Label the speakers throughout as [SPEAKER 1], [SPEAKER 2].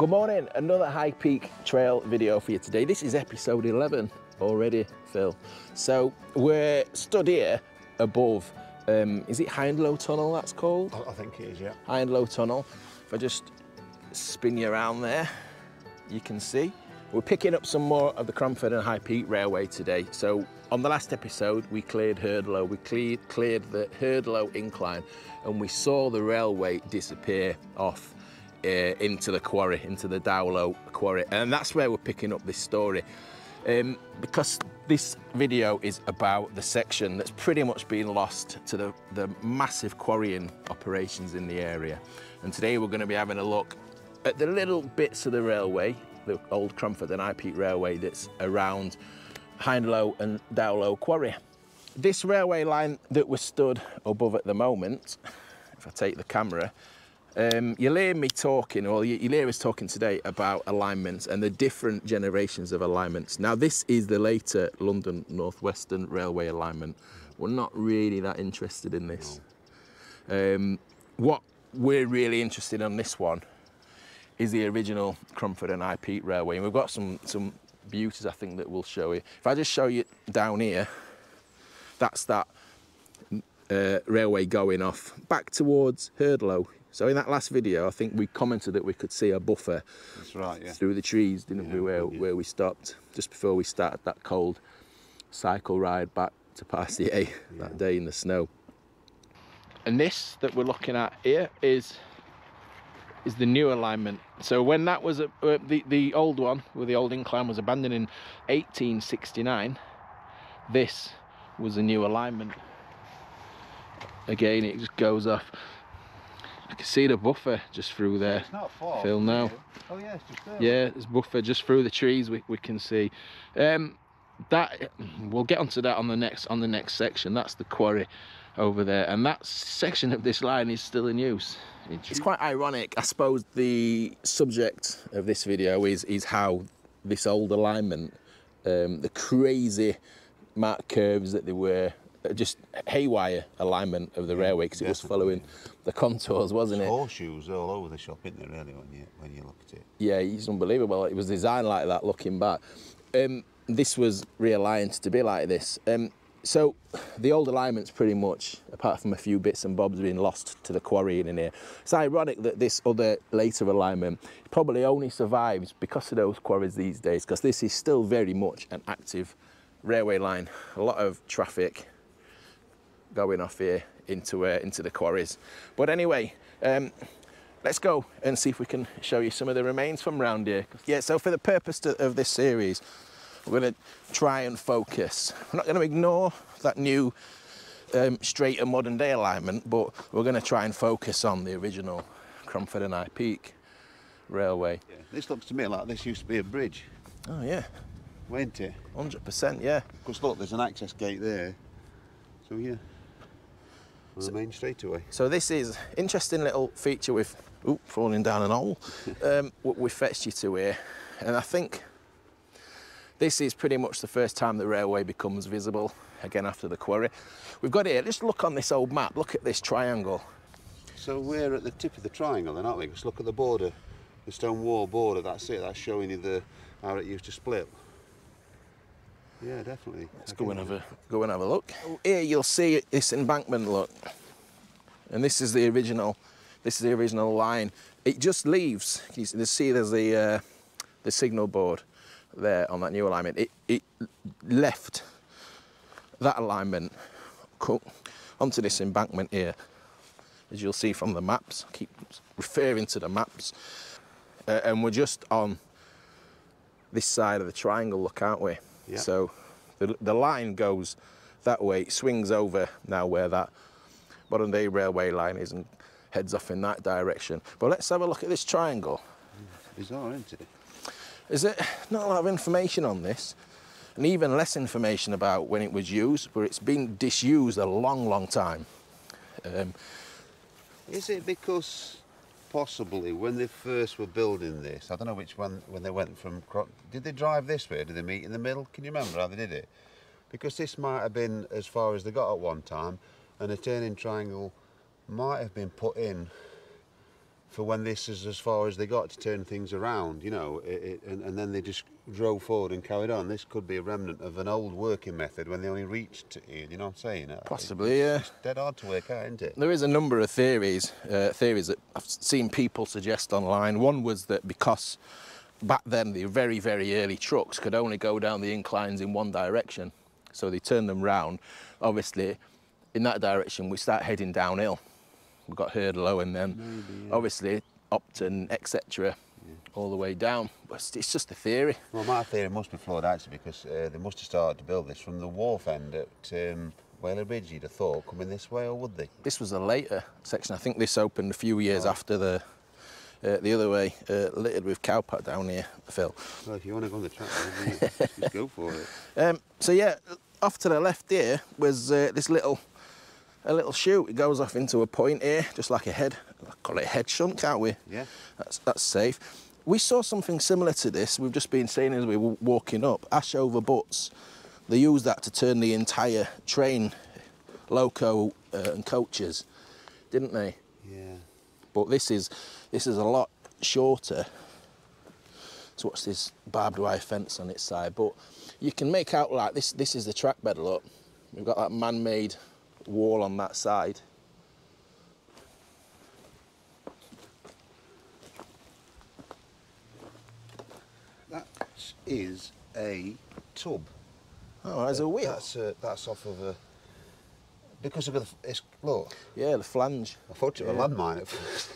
[SPEAKER 1] Good morning, another High Peak Trail video for you today. This is episode 11 already, Phil. So we're stood here above, is it Hindlow Tunnel that's called?
[SPEAKER 2] I think it is, yeah.
[SPEAKER 1] Hindlow Tunnel. If I just spin you around there, you can see. We're picking up some more of the Cromford and High Peak Railway today. So on the last episode, we cleared Hindlow. We cleared the Hindlow incline and we saw the railway disappear off into the quarry, into the Dowlow quarry. And that's where we're picking up this story. Because this video is about the section that's pretty much been lost to the massive quarrying operations in the area. And today we're going to be having a look at the little bits of the railway, the old Cromford and High Peak Railway that's around Hindlow and Dowlow quarry. This railway line that we're stood above at the moment, if I take the camera, you'll hear me talking, or you'll hear us talking today about alignments and the different generations of alignments. Now this is the later London North Western Railway alignment. We're not really that interested in this. What we're really interested in on this one is the original Cromford and High Peak Railway, and we've got some beauties I think that we'll show you. If I just show you down here, that's that railway going off back towards Hindlow. So in that last video, I think we commented that we could see a buffer.
[SPEAKER 2] That's right, yeah. Through
[SPEAKER 1] the trees, didn't we, where we stopped just before we started that cold cycle ride back to Parsier that day in the snow. And this that we're looking at here is the new alignment. So when that was the old one, where the old incline was abandoned in 1869, this was a new alignment. Again, it just goes off. You can see the buffer just through there. It's not far, Phil, now.
[SPEAKER 2] Oh yeah, it's just there.
[SPEAKER 1] Yeah, there's buffer just through the trees we can see. That we'll get onto that on the next section. That's the quarry over there, and that section of this line is still in use. It's quite ironic, I suppose. The subject of this video is how this old alignment, the crazy marked curves that they were, just haywire alignment of the railway, because it was following the contours, wasn't it?
[SPEAKER 2] Horseshoes all over the shop, isn't there, really, when you look at it?
[SPEAKER 1] Yeah, it's unbelievable. It was designed like that, looking back. This was realigned to be like this. So the old alignment's pretty much, apart from a few bits and bobs, being lost to the quarrying in here. It's ironic that this other later alignment probably only survives because of those quarries these days, because this is still very much an active railway line. A lot of traffic going off here into the quarries. But anyway, let's go and see if we can show you some of the remains from around here. Yeah, so for the purpose of this series, we're going to try and focus. We're not going to ignore that new straight and modern day alignment, but we're going to try and focus on the original Cromford and High Peak Railway.
[SPEAKER 2] Yeah, this looks to me like this used to be a bridge.
[SPEAKER 1] Oh yeah.
[SPEAKER 2] Wasn't it?
[SPEAKER 1] 100%, yeah.
[SPEAKER 2] Because look, there's an access gate there. So yeah. On the main straightaway.
[SPEAKER 1] So this is interesting little feature with falling down an hole. We fetched you to here, and I think this is pretty much the first time the railway becomes visible again after the quarry. We've got here, just look on this old map, look at this triangle.
[SPEAKER 2] So we're at the tip of the triangle then, aren't we? Just look at the border, the stone wall border, that's it, that's showing you how it used to split. Yeah, definitely.
[SPEAKER 1] Let's go and have a look. Here you'll see this embankment, look. And this is the original line. It just leaves. You can see there's the signal board there on that new alignment. It left that alignment onto this embankment here, as you'll see from the maps. I keep referring to the maps. And we're just on this side of the triangle, look, aren't we? Yep. So the line goes that way, it swings over now where that modern day railway line is and heads off in that direction. But let's have a look at this triangle.
[SPEAKER 2] It's bizarre, isn't it?
[SPEAKER 1] Is it? Not a lot of information on this, and even less information about when it was used, but it's been disused a long time.
[SPEAKER 2] Is it because possibly when they first were building this, I don't know which one, when they went from, did they drive this way or did they meet in the middle? Can you remember how they did it? Because this might have been as far as they got at one time, and a turning triangle might have been put in for when this is as far as they got to turn things around, you know, and then they just drove forward and carried on. This could be a remnant of an old working method when they only reached here, you know what I'm saying?
[SPEAKER 1] Possibly, yeah.
[SPEAKER 2] It's dead hard to work out, isn't it?
[SPEAKER 1] There is a number of theories that I've seen people suggest online. One was that because back then the very, very early trucks could only go down the inclines in one direction, so they turned them round. Obviously, in that direction, we start heading downhill. We've got Hindlow and then maybe, yeah, obviously Upton, etc., yeah, all the way down. But it's just a theory.
[SPEAKER 2] Well, my theory must be flawed actually, because they must have started to build this from the wharf end at Whaler Bridge, you'd have thought, coming this way, or would they?
[SPEAKER 1] This was a later section. I think this opened a few years after the other way, littered with cowpat down here, Phil.
[SPEAKER 2] Well, if you want to go on the track, just go for it.
[SPEAKER 1] So yeah, off to the left here was this little chute. It goes off into a point here, just like a head. I call it a head shunt, can't we?
[SPEAKER 2] Yeah.
[SPEAKER 1] That's safe. We saw something similar to this. We've just been saying as we were walking up, ash over butts. They use that to turn the entire train, loco and coaches, didn't they?
[SPEAKER 2] Yeah.
[SPEAKER 1] But this is a lot shorter. So what's this barbed wire fence on its side? But you can make out like this is the track bed, look. We've got that man-made wall on that side.
[SPEAKER 2] That is a tub.
[SPEAKER 1] Oh, there's a wheel.
[SPEAKER 2] That's off of a... Because of it's, look.
[SPEAKER 1] Yeah, the flange.
[SPEAKER 2] I thought it was a landmine at first.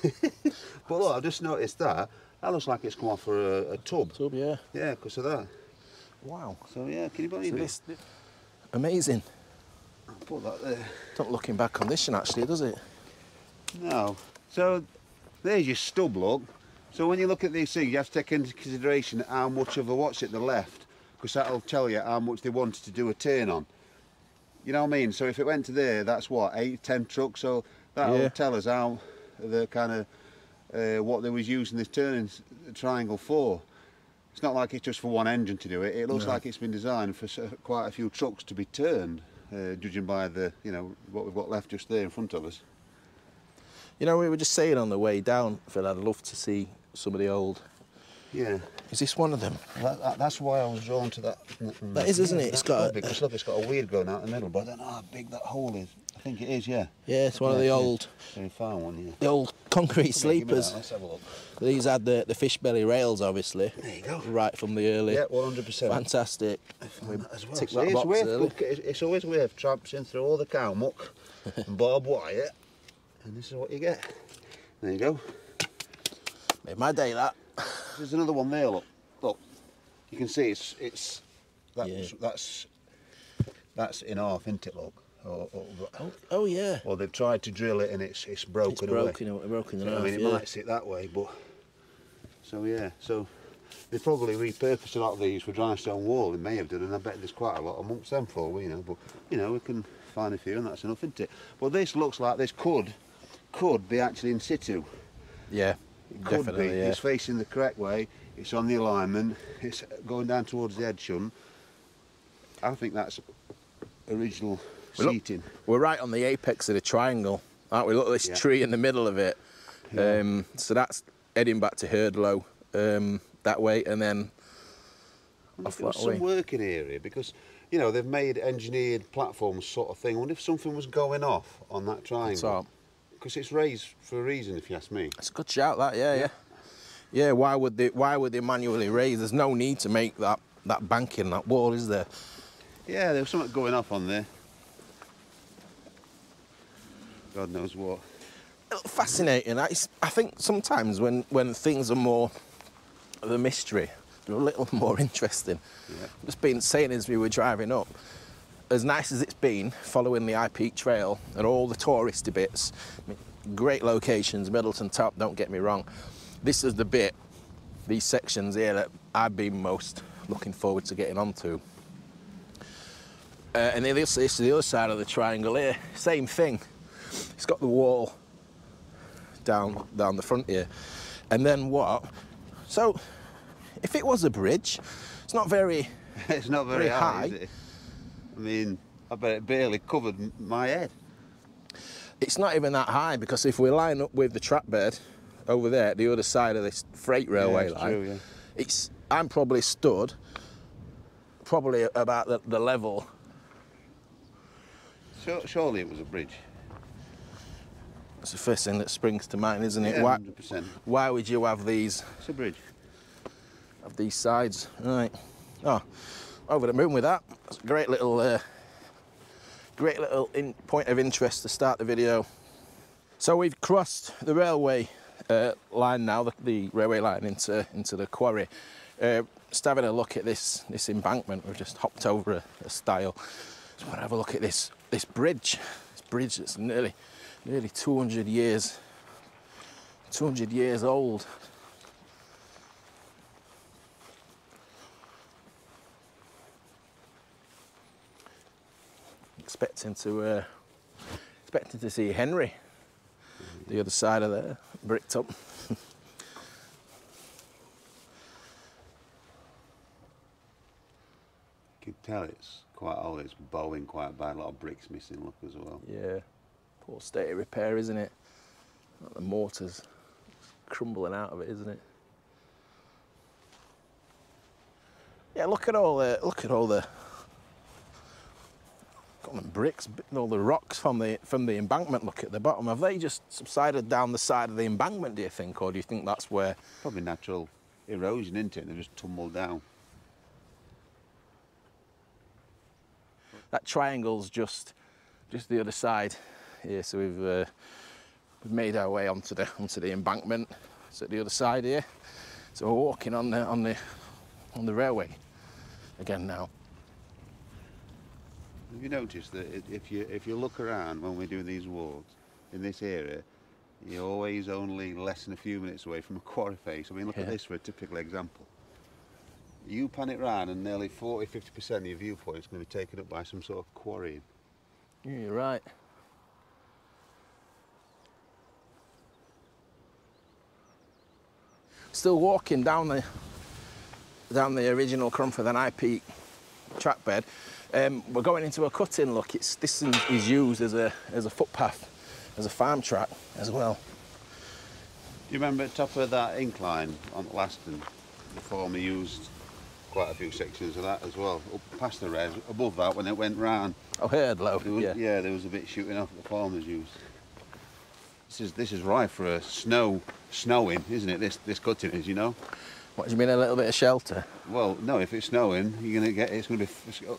[SPEAKER 2] But look, I've just noticed that. That looks like it's come off for a tub.
[SPEAKER 1] Tub, yeah.
[SPEAKER 2] Yeah, because of that.
[SPEAKER 1] Wow.
[SPEAKER 2] So yeah, can you believe it?
[SPEAKER 1] This, amazing.
[SPEAKER 2] I'll put that there.
[SPEAKER 1] Not looking back on this one actually, does it?
[SPEAKER 2] No. So there's your stub, look. So when you look at these things, you have to take into consideration how much of what's at the left, because that'll tell you how much they wanted to do a turn on. You know what I mean? So if it went to there, that's what, 8, 10 trucks. So that'll tell us how the kind of what they was using this turning triangle for. It's not like it's just for one engine to do it. It looks like it's been designed for quite a few trucks to be turned, judging by the, you know, what we've got left just there in front of us.
[SPEAKER 1] You know, we were just saying on the way down, Phil, I'd love to see some of the old.
[SPEAKER 2] Yeah.
[SPEAKER 1] Is this one of them?
[SPEAKER 2] That's why I was drawn to that.
[SPEAKER 1] That is, isn't it? It's got
[SPEAKER 2] because look, it's got a weird going out in the middle, but I don't know how big that hole is. I think it is, yeah.
[SPEAKER 1] Yeah, it's one of the old.
[SPEAKER 2] Very fine one, yeah.
[SPEAKER 1] The old concrete sleepers.
[SPEAKER 2] Let's have a look.
[SPEAKER 1] These had the fish belly rails, obviously.
[SPEAKER 2] There you go.
[SPEAKER 1] Right from the early.
[SPEAKER 2] Yeah, 100%.
[SPEAKER 1] Fantastic.
[SPEAKER 2] We as well.
[SPEAKER 1] Tick
[SPEAKER 2] So
[SPEAKER 1] that box early.
[SPEAKER 2] it's always worth tramping through all the cow muck and barbed wire, and this is what you get. There you go.
[SPEAKER 1] Made my day, that.
[SPEAKER 2] There's another one there. Look. You can see that's in half, isn't it? Look.
[SPEAKER 1] Oh yeah.
[SPEAKER 2] Or they've tried to drill it and it's broken away.
[SPEAKER 1] Broken in
[SPEAKER 2] So,
[SPEAKER 1] half,
[SPEAKER 2] I mean, it might sit that way, but so yeah. So they probably repurposed a lot of these for dry stone wall. They may have done, and I bet there's quite a lot amongst them for we, you know. But you know, we can find a few, and that's enough, isn't it? But this looks like this could be actually in situ.
[SPEAKER 1] Yeah.
[SPEAKER 2] It could
[SPEAKER 1] Definitely,
[SPEAKER 2] be.
[SPEAKER 1] yeah.
[SPEAKER 2] It's facing the correct way. It's on the alignment. It's going down towards the head shunt. I think that's original seating.
[SPEAKER 1] We're right on the apex of the triangle, aren't we? Look at this tree in the middle of it. Yeah. So that's heading back to Hindlow that way, and then off that way.
[SPEAKER 2] Some working area, because you know they've made engineered platforms sort of thing. I wonder if something was going off on that triangle. Because it's raised for a reason, if you ask me.
[SPEAKER 1] It's a good shout, that, yeah. Yeah, why would they manually raise? There's no need to make that banking, that wall, is there? Yeah,
[SPEAKER 2] there was something going off on there. God knows what.
[SPEAKER 1] Fascinating. I think sometimes when things are more of a mystery, they're a little more interesting.
[SPEAKER 2] Yeah.
[SPEAKER 1] Just been saying as we were driving up, as nice as it's been following the High Peak Trail and all the touristy bits, I mean, great locations, Middleton Top, don't get me wrong. This is the bit, these sections here, that I've been most looking forward to getting onto. And this is the other side of the triangle here, same thing. It's got the wall down the front here. And then what? So, if it was a bridge, it's not very
[SPEAKER 2] it's not very high. Is it? I mean, I bet it barely covered my head.
[SPEAKER 1] It's not even that high, because if we line up with the track bed over there, the other side of this freight railway line.
[SPEAKER 2] True, yeah.
[SPEAKER 1] I'm probably stood about the level.
[SPEAKER 2] Surely it was a bridge.
[SPEAKER 1] That's the first thing that springs to mind, isn't it?
[SPEAKER 2] Yeah, 100%.
[SPEAKER 1] Why would you have these?
[SPEAKER 2] It's a bridge.
[SPEAKER 1] Have these sides, right? Oh, over the moon with that. That's a great little point of interest to start the video. So we've crossed the railway line now, the railway line into the quarry. Just having a look at this embankment. We've just hopped over a stile. Just want to have a look at this bridge. This bridge that's nearly 200 years old. Expecting to see Henry, the other side of there, bricked up.
[SPEAKER 2] You can tell it's quite old, it's bowing quite bad, a lot of bricks missing, look, as well.
[SPEAKER 1] Yeah, poor state of repair, isn't it? Like the mortar's crumbling out of it, isn't it? Yeah, look at all the bricks, all the rocks from the embankment. Look at the bottom. Have they just subsided down the side of the embankment, do you think, or do you think that's where?
[SPEAKER 2] Probably natural erosion, isn't it? They've just tumbled down.
[SPEAKER 1] That triangle's just the other side here. So we've made our way onto the embankment. It's at the other side here. So we're walking on the railway again now.
[SPEAKER 2] Have you noticed that if you look around when we're doing these walks in this area, you're always only less than a few minutes away from a quarry face? I mean, look at this for a typical example. You pan it round and nearly 40–50% of your viewpoint is going to be taken up by some sort of quarrying.
[SPEAKER 1] Yeah, you're right. Still walking down the original Cromford and High Peak track bed. We're going into a cut-in. Look, this is used as a footpath, as a farm track as well.
[SPEAKER 2] Do you remember at the top of that incline on Laston, the former used quite a few sections of that as well, up past the res, above that when it went round.
[SPEAKER 1] Oh, Hindlow, yeah.
[SPEAKER 2] Yeah, there was a bit shooting off that the farmers used. This is ripe for a snowing, isn't it? This cutting is, you know.
[SPEAKER 1] What do you mean, a little bit of shelter?
[SPEAKER 2] Well, no, if it's snowing, it's going to be,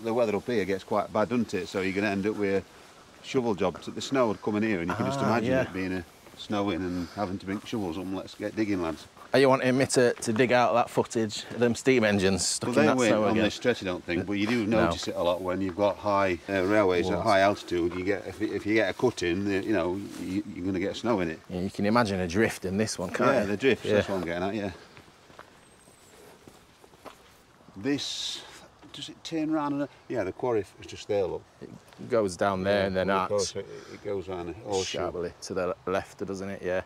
[SPEAKER 2] the weather up here gets quite bad, doesn't it? So you're going to end up with a shovel job. So the snow would come in here and you can just imagine it being a snowing and having to bring shovels up and let's get digging, lads.
[SPEAKER 1] Are you wanting me to dig out that footage of them steam engines stuck in that snow again?
[SPEAKER 2] Well, they weren't on this stretch, I don't think, but you do notice it a lot when you've got high railways at high altitude. You get if you get a cut in, you know, you're going to get snow in it.
[SPEAKER 1] Yeah, you can imagine a drift in this one, can't you?
[SPEAKER 2] Yeah, the drift, that's what I'm getting at, yeah. This, does it turn round? And yeah, the quarry is just there, look.
[SPEAKER 1] It goes down there and then arcs.
[SPEAKER 2] It goes round
[SPEAKER 1] sharply to the left, doesn't it? Yeah.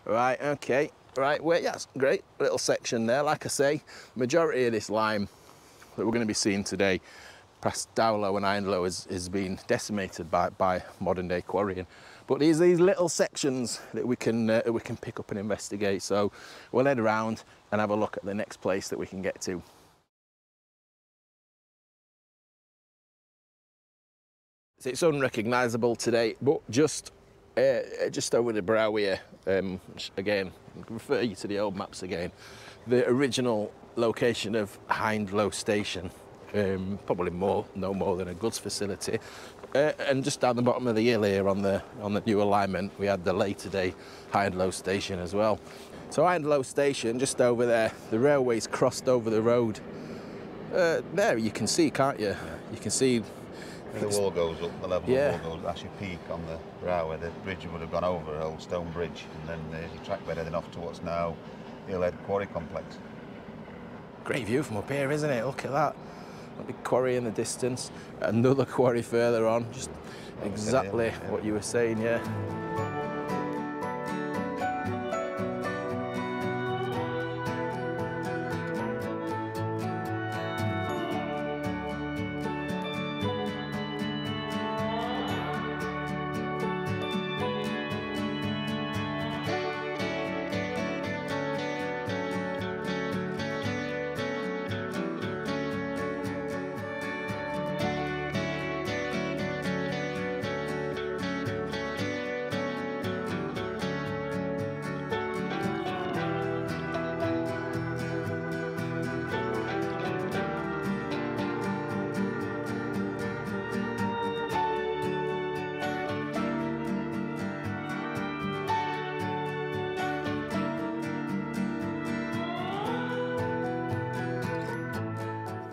[SPEAKER 1] Right, okay. Right, well, yeah, great little section there. Like I say, majority of this lime that we're going to be seeing today past Dowlow and Hindlow has been decimated by modern day quarrying. But these little sections that we can pick up and investigate. So we'll head around and have a look at the next place that we can get to. It's unrecognisable today, but just over the brow here, again, refer you to the old maps again, the original location of Hindlow station, probably no more than a goods facility, and just down the bottom of the hill here on the new alignment, we had the later day Hindlow station as well. So Hindlow station, just over there, the railway's crossed over the road. There you can see, can't you? You can see.
[SPEAKER 2] The wall goes up, the level of the wall goes, that's your peak on the railway. The bridge would have gone over, an old stone bridge, and then there's your track bed heading off to what's now Hillhead quarry complex.
[SPEAKER 1] Great view from up here, isn't it? Look at that. A big quarry in the distance, another quarry further on, just exactly what you were saying, yeah.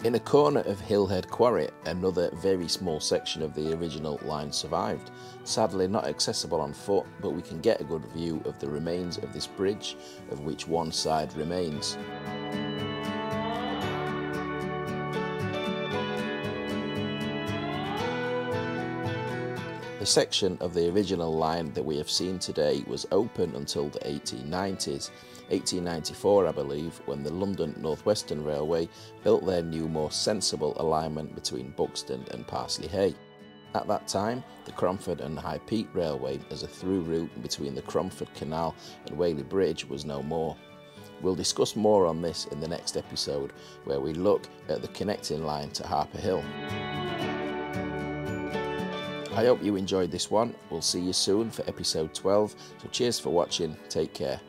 [SPEAKER 1] In a corner of Hillhead Quarry, another very small section of the original line survived. Sadly not accessible on foot, but we can get a good view of the remains of this bridge, of which one side remains. The section of the original line that we have seen today was open until the 1890s, 1894 I believe, when the London North Western Railway built their new more sensible alignment between Buxton and Parsley Hay. At that time, the Cromford and High Peak Railway as a through route between the Cromford Canal and Whaley Bridge was no more. We'll discuss more on this in the next episode, where we look at the connecting line to Harper Hill. I hope you enjoyed this one. We'll see you soon for episode 12, so cheers for watching, take care.